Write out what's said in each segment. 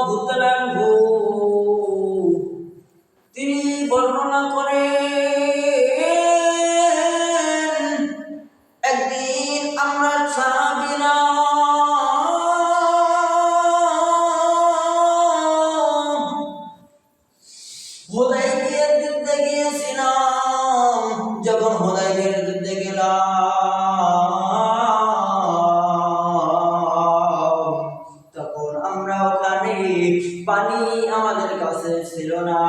রাদিয়াল্লাহু তাআলা আনহু তিনি বর্ণনা করেন, একদিন আমরা সাহাবীরা হুদায়বিয়ার যুদ্ধে গিয়েছিলাম। যখন হুদায়বিয়ার যুদ্ধে গেলাম তখন আমরা ওখানে পানি আমাদের কাছে ছিল না।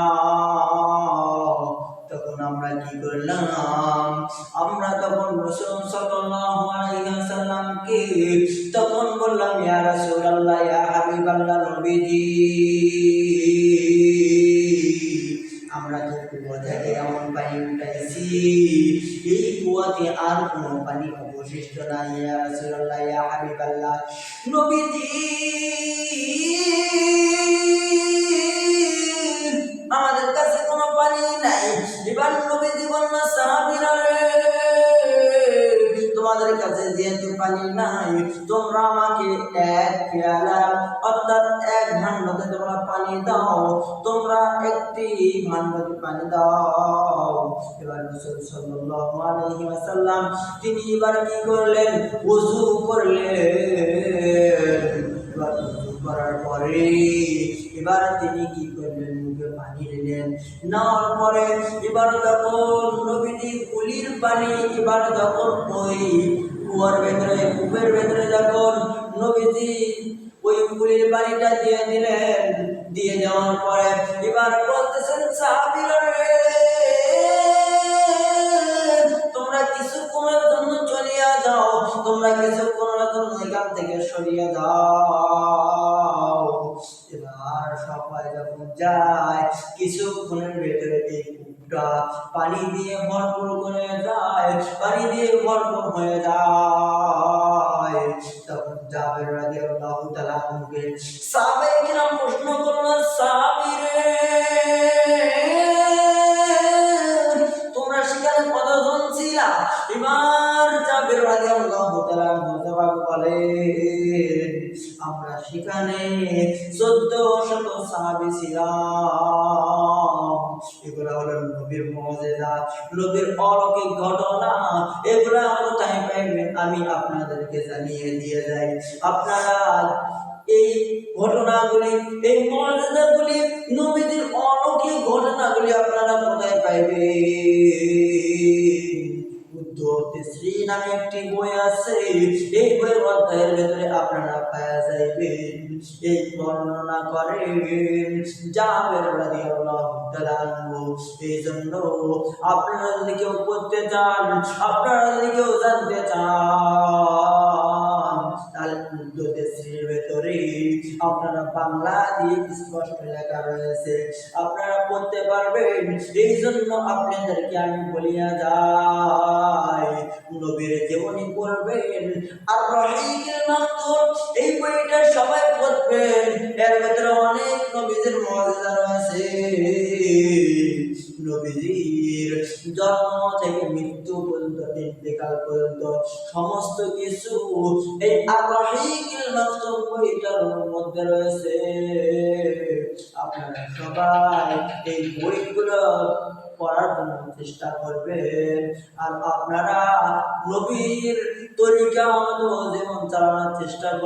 তখন আমরা কি করলাম, আমরা তখন রাসূল সাল্লাল্লাহু আলাইহি ওয়াসাল্লামকে তখন বললাম, ইয়া রাসূলুল্লাহ, ইয়া হাবিবাল্লাহ, নবীজি, আমরা তো কুয়া থেকে এমন পানি উঠাইছি, এই কুয়াতে আর কোনো পানি অবশিষ্ট নাই। ইয়া রাসূলুল্লাহ, ইয়া হাবিবাল্লাহ, নবীজি, আমাদের কাছে কোনো পানি নাই। এবার নবীজি বললেন, সাহাবীরা রে, তোমাদের কাছে যেহেতু পানি নাই, তোমরা আমাকে এক পেয়ালা অর্থাৎ এক ভান্ডাতে তোমরা পানি দাও, তোমরা একটি ভান্ডাতে পানি দাও। এবার রাসূল সাল্লাল্লাহু আলাইহি ওয়াসাল্লাম তিনি এবার কি করলেন, ওযু করলেন। এবার ওযু করার পরে এবার তিনি কি করলেন, মুখে পানি নিলেন, নেওয়ার পরে এবার যখন নবীজি কুলির পানি এবার যখন ওই কুয়ার ভেতরে কূপের ভেতরে যখন নবীজি ওই কুলির পানিটা দিয়ে দিলেন, দিয়ে দেওয়ার পরে এবার বলতেছেন, সাহাবীরা রে, তোমরা কিছুক্ষণের জন্য চলিয়া যাও, তোমরা কিছুক্ষণের জন্য এখান থেকে সরিয়ে যাও। এবার সবাই যখন যায়, কিছুক্ষণের ভেতরে এই কূপটা পানি দিয়ে ভরপুর করে যায়, পানি দিয়ে ভরপুর হয়ে যায়। তখন জাবের রাদিয়াল্লাহু তাআলা আনহুকে সাহাবায়ে কিরাম প্রশ্ন করলেন, সাহাবী রে, তোমরা সেখানে কতজন ছিলা? এবার জাবের রাদিয়াল্লাহু তাআলা আনহু জবাব বলেন, আমরা সেখানে 1400 সাহাবী ছিলাম। এগুলা হলো নবীর মুজিজা, নবীর অলৌকিক ঘটনা। এগুলা কোথায় পাইবেন আমি আপনাদেরকে জানিয়ে দিয়ে যাই। আপনারা এই ঘটনাগুলি, এই মুজিজাগুলি, নবীদের অলৌকিক ঘটনাগুলি আপনারা কোথায় পাইবেন? শ্রী নামে একটি বই আছে, এই বইয়ের অধ্যায়ের ভেতরে আপনারা পাওয়া যাইবেন। এই বর্ণনা করেন জাবের রাদিয়াল্লাহু তাআলা আনহু। এই জন্য আপনারা যদি কেউ করতে চান, আপনারা যদি কেউ জানতে চান, তাহলে শ্রীর ভেতরে আপনারা বাংলা দিয়ে স্পষ্ট লেখা রয়েছে, আপনারা পড়তে পারবেন। এই জন্য আপনাদেরকে আমি বলিয়া যাই, নবীর জীবনী পড়বেন আর রহিকের মাকতুম এই বইটা সবাই পড়বেন। এর ভিতরে অনেক নবীদের মুজিজা রয়েছে। নবীজির জন্ম থেকে মৃত্যু পর্যন্ত, ইন্তেকাল পর্যন্ত সমস্ত কিছু এই আর-রহিকের মাকতুম বইটার মধ্যে রয়েছে। আপনারা সবাই এই বইগুলো পড়ার জন্য চেষ্টা করবেন আর আপনারা নবীর তরিকা মতো জীবন চালানোর চেষ্টা করবেন।